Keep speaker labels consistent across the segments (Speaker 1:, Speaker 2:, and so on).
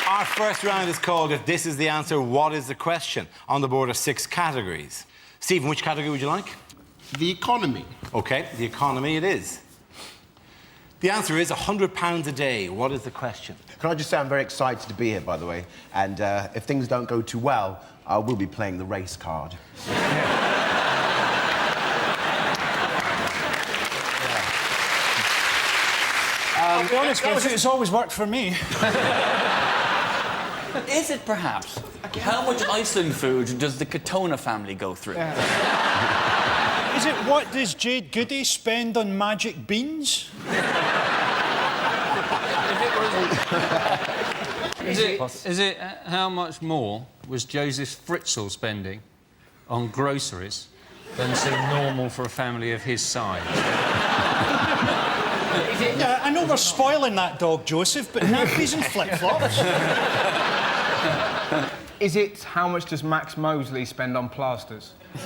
Speaker 1: Our first round is called If This Is the Answer, What Is the Question? On the board are 6 categories. Stephen, which category would you like?
Speaker 2: The economy.
Speaker 1: OK, the economy it is. The answer is £100 a day. What is the question?
Speaker 3: Can I just say I'm very excited to be here, by the way, and if things don't go too well, I will be playing the race card.
Speaker 4: To be honest with you, it's always worked for me.
Speaker 5: Is it perhaps? How much Iceland food does the Katona family go through?
Speaker 4: Is it what does Jade Goody spend on magic beans?
Speaker 6: Is it how much more was Joseph Fritzl spending on groceries than seemed normal for a family of his size?
Speaker 4: Yeah, I know we're spoiling that dog, Joseph, but nappies and flip-flops.
Speaker 7: Is it how much does Max Mosley spend on plasters? Did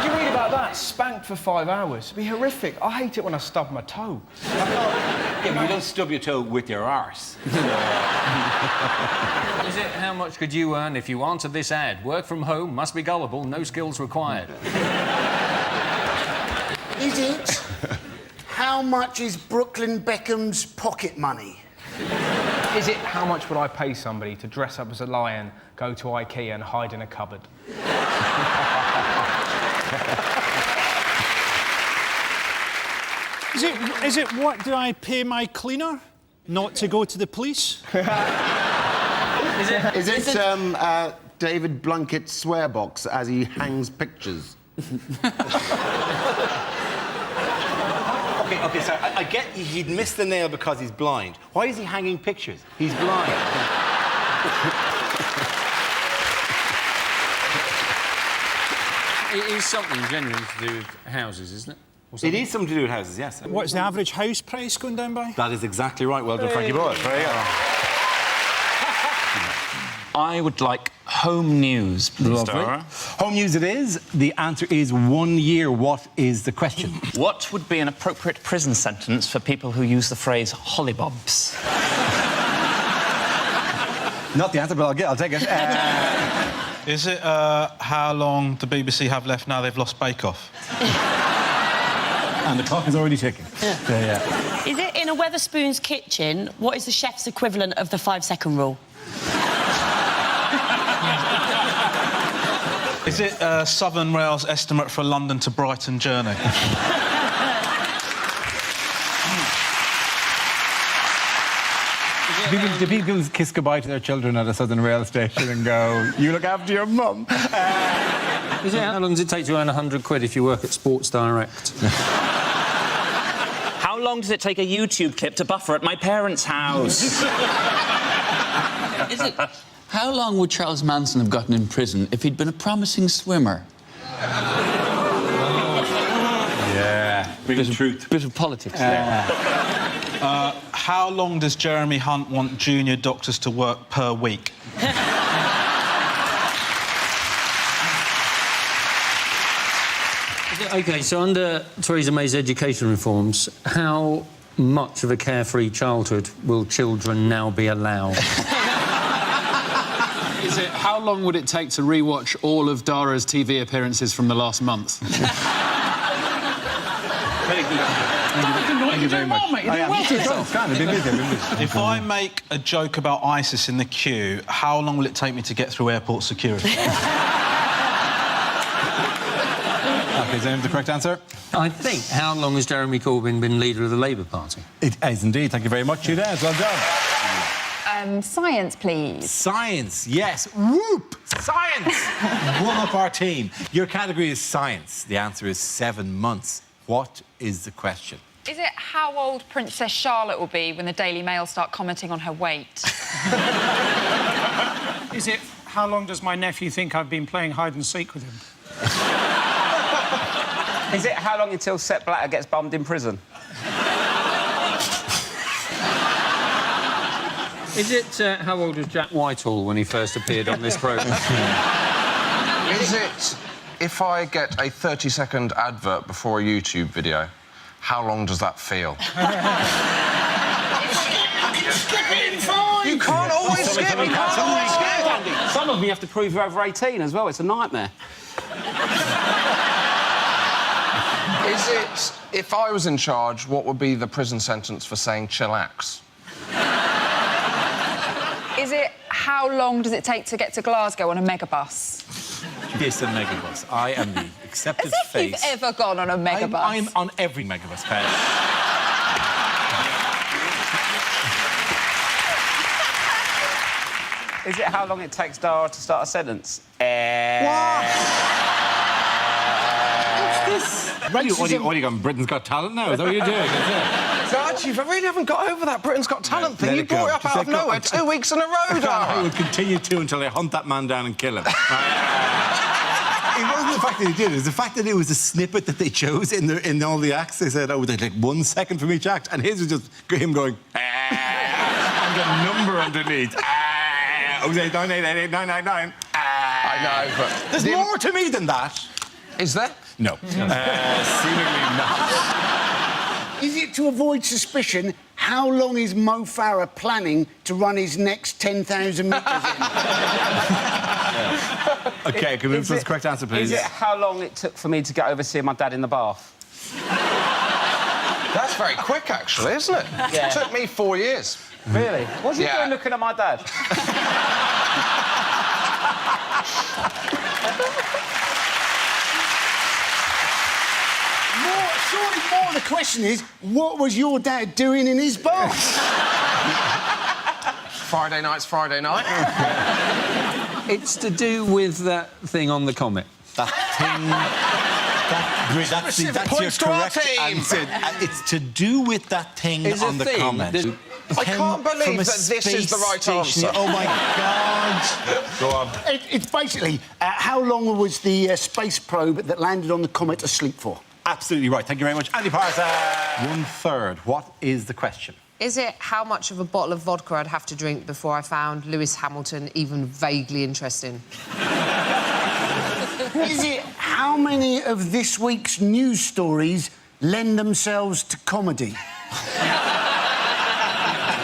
Speaker 7: you read about that? Spanked for 5 hours. It'd be horrific. I hate it when I stub my toe.
Speaker 1: Yeah, but you don't stub your toe with your arse.
Speaker 6: Is it how much could you earn if you answered this ad? Work from home, must be gullible, no skills required.
Speaker 2: Is it how much is Brooklyn Beckham's pocket money?
Speaker 7: Is it how much would I pay somebody to dress up as a lion, go to IKEA and hide in a cupboard?
Speaker 4: Is it what do I pay my cleaner not to go to the police?
Speaker 3: Is it David Blunkett's swear box as he hangs pictures?
Speaker 1: OK, so I get he'd missed the nail because he's blind. Why is he hanging pictures? He's blind.
Speaker 6: It is something genuine to do with houses, isn't it?
Speaker 1: It is something to do with houses, yes.
Speaker 4: What's the average house price going down by?
Speaker 1: That is exactly right. Well done, Frankie Boyle. There you go.
Speaker 5: I would like home news, please, Dara.
Speaker 1: Home news it is. The answer is 1 year. What is the question?
Speaker 5: What would be an appropriate prison sentence for people who use the phrase hollybobs?
Speaker 1: Not the answer, but I'll take it.
Speaker 8: Is it how long the BBC have left now they've lost Bake Off?
Speaker 1: And the clock is already ticking. Yeah.
Speaker 9: Is it in a Wetherspoon's kitchen, what is the chef's equivalent of the 5-second rule?
Speaker 8: Is it Southern Rail's estimate for a London to Brighton journey?
Speaker 1: Do people kiss goodbye to their children at a Southern Rail station and go, you look after your mum?
Speaker 6: Is it how long does it take to earn £100 if you work at Sports Direct?
Speaker 5: How long does it take a YouTube clip to buffer at my parents' house?
Speaker 10: Is it how long would Charles Manson have gotten in prison if he'd been a promising swimmer?
Speaker 1: Yeah. Bit of truth.
Speaker 10: Bit of politics there.
Speaker 8: How long does Jeremy Hunt want junior doctors to work per week?
Speaker 6: OK, so under Theresa May's education reforms, how much of a carefree childhood will children now be allowed?
Speaker 10: Is it how long would it take to rewatch all of Dara's TV appearances from the last month?
Speaker 1: Very good. Thank you very much.
Speaker 8: If I make a joke about ISIS in the queue, how long will it take me to get through airport security?
Speaker 1: OK, is that the correct answer?
Speaker 6: I think. How long has Jeremy Corbyn been leader of the Labour Party?
Speaker 1: It is indeed. Thank you very much, Hugh Dennis. Well done.
Speaker 11: Science, please.
Speaker 1: Science, yes. Whoop! Science! One up our team. Your category is science. The answer is 7 months. What is the question?
Speaker 11: Is it how old Princess Charlotte will be when the Daily Mail start commenting on her weight?
Speaker 4: Is it how long does my nephew think I've been playing hide-and-seek with him?
Speaker 12: Is it how long until Sepp Blatter gets bummed in prison?
Speaker 6: Is it how old was Jack Whitehall when he first appeared on this programme?
Speaker 13: Is it if I get a 30-second advert before a YouTube video, how long does that feel?
Speaker 2: Skip it in 5!
Speaker 13: You can't always
Speaker 1: you can't suddenly...
Speaker 12: Some of them you have to prove you're over 18 as well. It's a nightmare.
Speaker 13: Is it, if I was in charge, what would be the prison sentence for saying chillax?
Speaker 11: Is it how long does it take to get to Glasgow on a megabus?
Speaker 1: Yes, a megabus. I am the accepted
Speaker 11: As if
Speaker 1: face.
Speaker 11: you've ever gone on a megabus.
Speaker 1: I'm on every megabus, Pat.
Speaker 12: Is it how long it takes Dara to start a sentence?
Speaker 1: What's this? What are you going, Britain's Got Talent now? Is that what you're doing? Is it?
Speaker 13: Archie, I really haven't got over that Britain's Got Talent thing. You brought it up out of nowhere 2 weeks in a row, Dara.
Speaker 1: I will continue to until I hunt that man down and kill him. It wasn't the fact that he did it. It was the fact that it was a snippet that they chose in all the acts. They said, oh, they'd like 1 second from each act, and his was just him going, and the number underneath. 089888999.
Speaker 13: I know, but...
Speaker 1: There's more to me than that.
Speaker 13: Is there?
Speaker 1: No. Seemingly not.
Speaker 2: Is it to avoid suspicion? How long is Mo Farah planning to run his next 10,000 metres in?
Speaker 1: OK, can we move to the correct answer, please?
Speaker 12: Is it how long it took for me to get over seeing my dad in the bath?
Speaker 13: That's very quick, actually, isn't it?
Speaker 12: Yeah.
Speaker 13: It took me 4 years.
Speaker 12: Really? What's he doing looking at my dad?
Speaker 2: Surely more the question is, what was your dad doing in his bath?
Speaker 13: Friday night's Friday night.
Speaker 6: It's to do with that thing on the Comet.
Speaker 1: That thing... That's your correct answer. It's to do with that thing on the Comet.
Speaker 13: I can't believe that this is the right answer.
Speaker 1: Oh, my God. Go on.
Speaker 2: It's basically, how long was the space probe that landed on the Comet asleep for?
Speaker 1: Absolutely right. Thank you very much. Andy Patterson. 1/3. What is the question?
Speaker 14: Is it how much of a bottle of vodka I'd have to drink before I found Lewis Hamilton even vaguely interesting?
Speaker 2: Is it how many of this week's news stories lend themselves to comedy?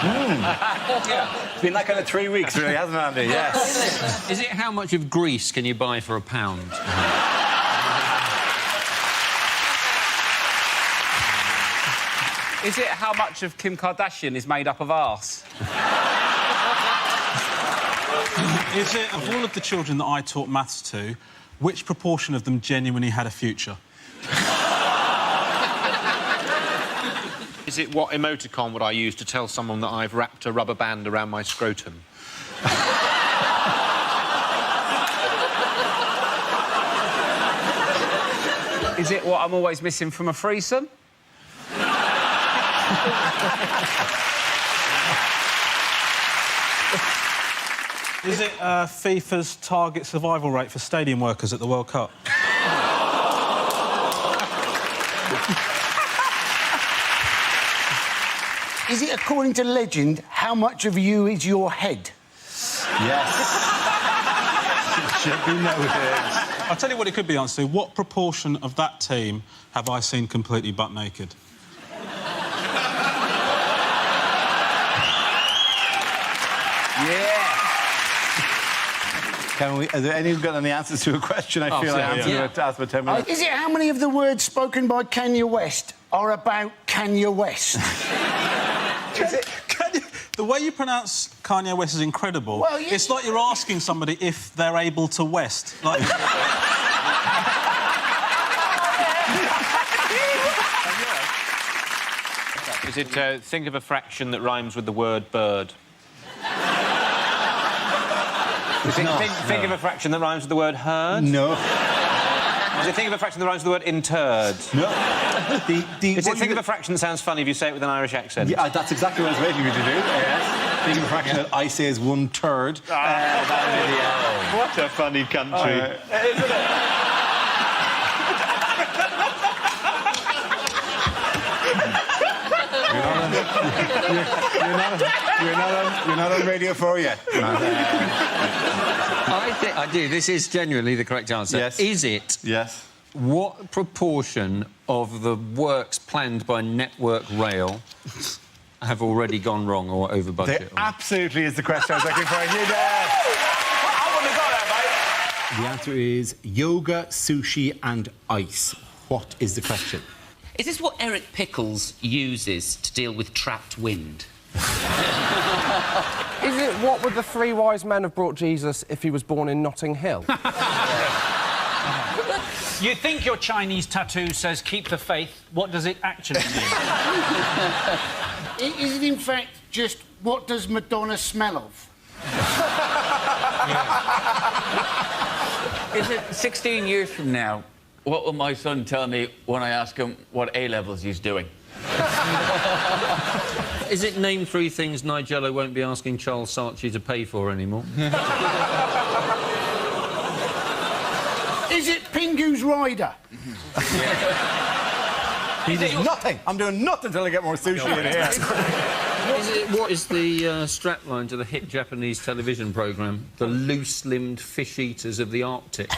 Speaker 1: It's been that kind of 3 weeks, really, hasn't it, Andy? Yes.
Speaker 6: Is it how much of Greece can you buy for £1?
Speaker 12: Is it how much of Kim Kardashian is made up of arse?
Speaker 8: Is it, of all of the children that I taught maths to, which proportion of them genuinely had a future?
Speaker 15: Is it what emoticon would I use to tell someone that I've wrapped a rubber band around my scrotum?
Speaker 12: Is it what I'm always missing from a threesome?
Speaker 8: Is it FIFA's target survival rate for stadium workers at the World Cup?
Speaker 2: Is it, according to legend, how much of you is your head?
Speaker 1: Yes. It should be noted.
Speaker 8: I'll tell you what it could be, answer. What proportion of that team have I seen completely butt naked?
Speaker 1: Yeah. Can we... Are there any who've got any answers to a question? I feel like answering to ask for 10 minutes.
Speaker 2: Is it how many of the words spoken by Kanye West are about Kanye West?
Speaker 8: Is it... The way you pronounce Kanye West is incredible.
Speaker 2: Well, yeah.
Speaker 8: It's like you're asking somebody if they're able to West. Like...
Speaker 15: Is it think of a fraction that rhymes with the word bird?
Speaker 12: Is it think of a fraction that rhymes with the word herd?
Speaker 1: No.
Speaker 12: Is it think of a fraction that rhymes with the word interred?
Speaker 1: No.
Speaker 12: Is it think of a fraction that sounds funny if you say it with an Irish accent?
Speaker 1: Yeah, that's exactly what I was waiting for you to do. Yes. Think of a fraction that I say is 1/3.
Speaker 15: What a funny country.
Speaker 12: Isn't it?
Speaker 1: You're not on Radio 4 yet.
Speaker 6: I do. This is genuinely the correct answer.
Speaker 1: Yes.
Speaker 6: Is it?
Speaker 1: Yes.
Speaker 6: What proportion of the works planned by Network Rail have already gone wrong or over budget?
Speaker 1: There absolutely is the question I was looking for. Hugh Dennis.
Speaker 12: I wouldn't have got that, mate.
Speaker 1: The answer is yoga, sushi and ice. What is the question?
Speaker 16: Is this what Eric Pickles uses to deal with trapped wind?
Speaker 7: Is it what would the three wise men have brought Jesus if he was born in Notting Hill?
Speaker 4: You think your Chinese tattoo says keep the faith. What does it actually mean?
Speaker 2: Is it, in fact, just what does Madonna smell of?
Speaker 17: Is it 16 years from now, what will my son tell me when I ask him what A-levels he's doing?
Speaker 6: Is it name 3 things Nigella won't be asking Charles Saatchi to pay for anymore?
Speaker 2: Is it Pingu's Rider?
Speaker 1: He does nothing. I'm doing nothing until I get more sushi in here.
Speaker 6: What is the strapline to the hit Japanese television programme, The Loose-Limbed Fish Eaters of the Arctic?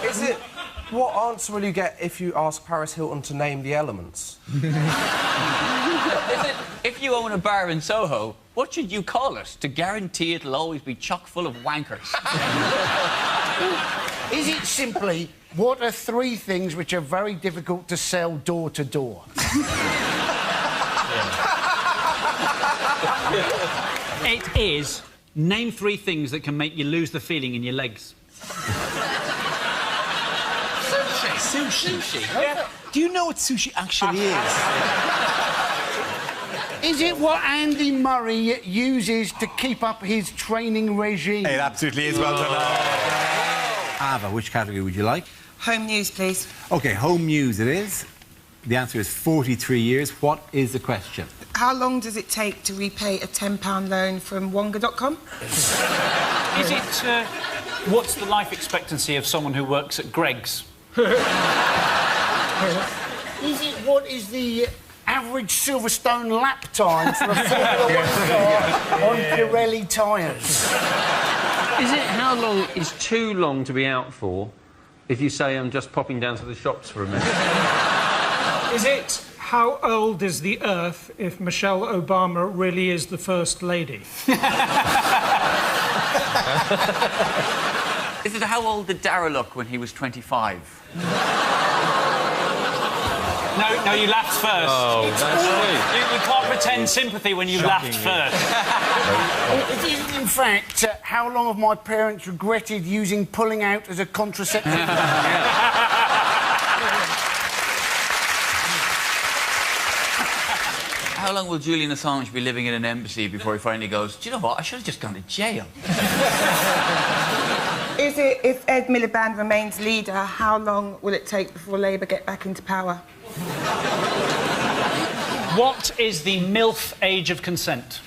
Speaker 7: Is it what answer will you get if you ask Paris Hilton to name the elements?
Speaker 17: Is it, if you own a bar in Soho, what should you call it to guarantee it'll always be chock full of wankers?
Speaker 2: Is it simply what are 3 things which are very difficult to sell door to door?
Speaker 4: It is name 3 things that can make you lose the feeling in your legs.
Speaker 1: Sushi. Yeah. Do you know what sushi actually is?
Speaker 2: Is it what Andy Murray uses to keep up his training regime?
Speaker 1: It absolutely is. Well done. Ava, which category would you like?
Speaker 18: Home news, please.
Speaker 1: OK, home news it is. The answer is 43 years. What is the question?
Speaker 18: How long does it take to repay a £10 loan from Wonga.com?
Speaker 4: Is it... what's the life expectancy of someone who works at Greggs?
Speaker 2: Is it what is the average Silverstone lap time for a Formula 1 car on Pirelli tyres?
Speaker 6: Is it how long is too long to be out for if you say I'm just popping down to the shops for a minute?
Speaker 4: Is it how old is the Earth if Michelle Obama really is the First Lady?
Speaker 17: Is it how old did Dara look when he was 25?
Speaker 4: No, you laughed first.
Speaker 6: Oh, that's sweet.
Speaker 4: You can't pretend sympathy when you laughed first.
Speaker 2: It is, in fact, how long have my parents regretted using pulling out as a contraceptive?
Speaker 17: How long will Julian Assange be living in an embassy before he finally goes, do you know what, I should have just gone to jail?
Speaker 18: Is it if Ed Miliband remains leader, how long will it take before Labour get back into power?
Speaker 4: What is the MILF age of consent?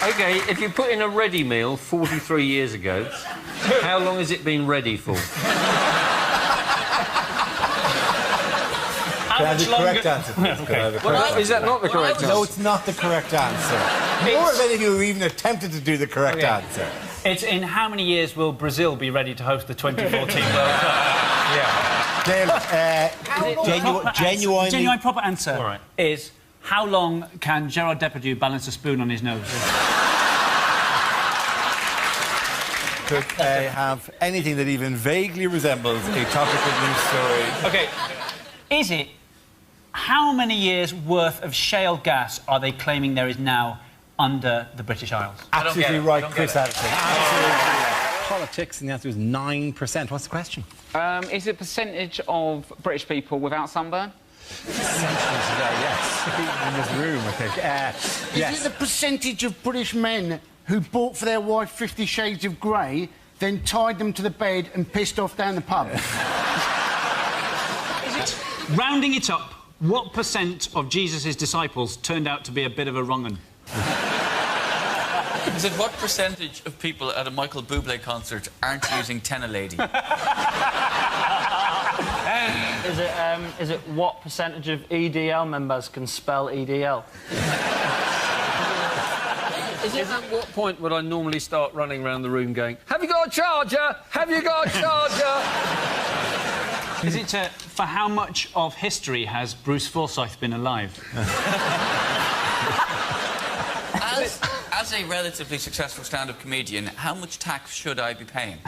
Speaker 6: OK, if you put in a ready meal 43 years ago, how long has it been ready for?
Speaker 1: Can I have the correct answer, please? Can I have the correct answer?
Speaker 6: Is that not the correct answer?
Speaker 1: No, it's not the correct answer. Nor have any of you even attempted to do the correct answer.
Speaker 4: It's in how many years will Brazil be ready to host the 2014 World Cup? Genuine proper answer is how long can Gerard Depardieu balance a spoon on his nose?
Speaker 1: Could I have anything that even vaguely resembles a topical news story?
Speaker 4: OK, is it how many years' worth of shale gas are they claiming there is now under the British Isles?
Speaker 1: Absolutely right, Chris Addison. Absolutely right. Politics, and the answer is 9%. What's the question?
Speaker 19: Is it percentage of British people without sunburn?
Speaker 1: Yes. In this room, I think.
Speaker 2: Is it the percentage of British men who bought for their wife 50 Shades of Grey, then tied them to the bed and pissed off down the pub?
Speaker 4: Rounding it up, what percent of Jesus' disciples turned out to be a bit of a wrong-un?
Speaker 17: Is it what percentage of people at a Michael Bublé concert aren't using Tenna Lady?
Speaker 20: Is it what percentage of EDL members can spell EDL?
Speaker 6: At what point would I normally start running around the room going, "Have you got a charger? Have you got a charger?"
Speaker 4: Is it for how much of history has Bruce Forsyth been alive?
Speaker 17: As a relatively successful stand-up comedian, how much tax should I be paying?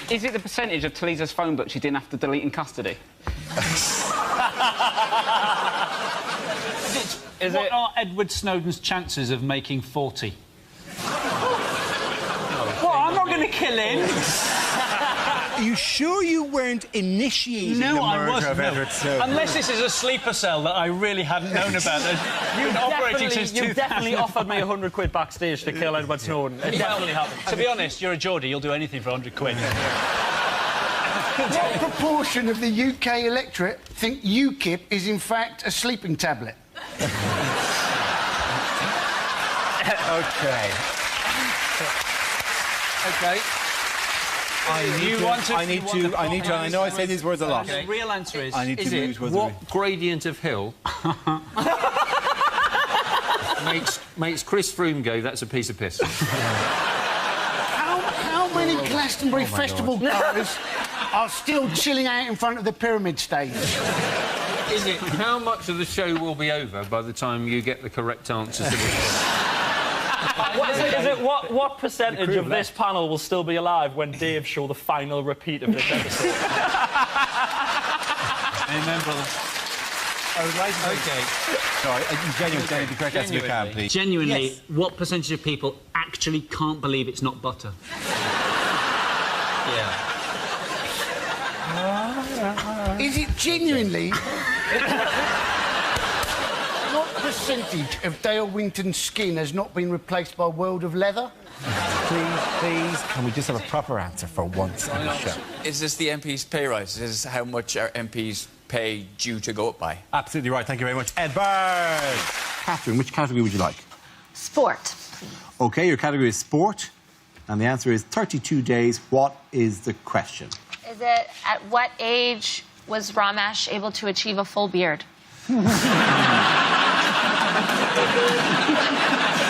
Speaker 19: Is it the percentage of Talisa's phone book she didn't have to delete in custody?
Speaker 4: What are Edward Snowden's chances of making 40? Well, I'm not going to kill him.
Speaker 1: Are you sure you weren't initiating the murder of Edward Snowden?
Speaker 4: Unless this is a sleeper cell that I really hadn't known about. You've operating since 2000.
Speaker 20: You definitely offered me 100 quid backstage to kill Edward Snowden. It definitely happened.
Speaker 4: To be honest, you're a Geordie. You'll do anything for 100 quid.
Speaker 2: What proportion of the UK electorate think UKIP is in fact a sleeping tablet?
Speaker 1: OK.
Speaker 6: OK.
Speaker 1: I know I say these words a lot.
Speaker 4: The real answer is...
Speaker 1: I need to use words.
Speaker 6: What gradient of hill makes Chris Froome go, "That's a piece of piss"?
Speaker 2: How many Glastonbury Festival goers are still chilling out in front of the pyramid stage?
Speaker 6: Is it how much of the show will be over by the time you get the correct answers to this?
Speaker 20: What percentage of this panel will still be alive when Dave show the final repeat of this episode?
Speaker 8: Amen, brother.
Speaker 1: I would like to... OK. Sorry, genuinely, the correct answer if you can, please.
Speaker 4: Genuinely,
Speaker 1: Yes.
Speaker 4: what percentage of people actually can't believe it's not butter?
Speaker 6: Yeah.
Speaker 2: Is it genuinely... What percentage of Dale Winton's skin has not been replaced by a world of leather?
Speaker 1: Please, can we just have a proper answer for once in the show?
Speaker 17: Is this the MP's pay rise? Is this how much our MPs pay due to go up by?
Speaker 1: Absolutely right. Thank you very much, Ed Bird. Catherine, which category would you like?
Speaker 21: Sport.
Speaker 1: OK, your category is sport. And the answer is 32 days. What is the question?
Speaker 21: Is it at what age was Romesh able to achieve a full beard?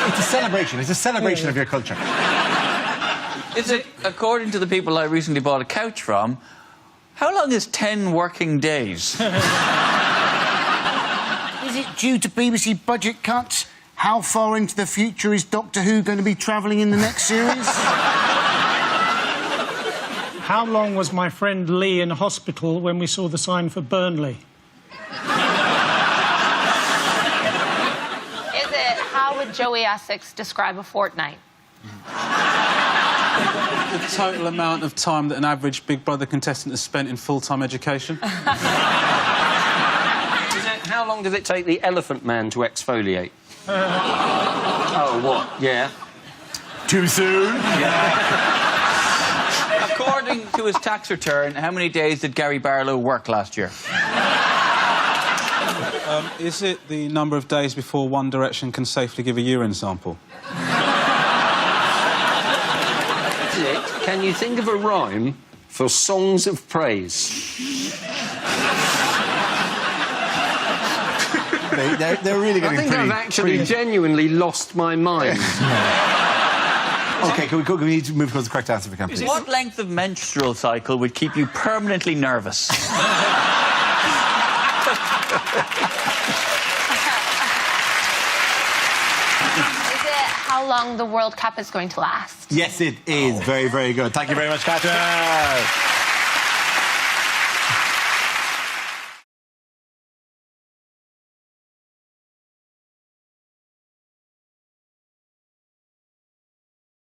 Speaker 1: It's a celebration. It's a celebration of your culture.
Speaker 17: Is it, according to the people I recently bought a couch from, how long is 10 working days?
Speaker 2: Is it due to BBC budget cuts? How far into the future is Doctor Who going to be travelling in the next series?
Speaker 22: How long was my friend Lee in hospital when we saw the sign for Burnley?
Speaker 21: How would Joey Essex describe a fortnight?
Speaker 8: The total amount of time that an average Big Brother contestant has spent in full-time education.
Speaker 23: How long does it take the elephant man to exfoliate? Oh, what? Yeah.
Speaker 1: Too soon?
Speaker 17: Yeah. According to his tax return, how many days did Gary Barlow work last year?
Speaker 8: Is it the number of days before One Direction can safely give a urine sample?
Speaker 23: Is it? Can you think of a rhyme for songs of praise?
Speaker 1: They're really getting
Speaker 23: I think I've actually genuinely lost my mind.
Speaker 1: OK, can we need to move towards the correct answer if we can, please.
Speaker 17: What length of menstrual cycle would keep you permanently nervous?
Speaker 21: Is it how long the World Cup is going to last?
Speaker 1: Yes, it is. Very, very good. Thank you very much, Catherine.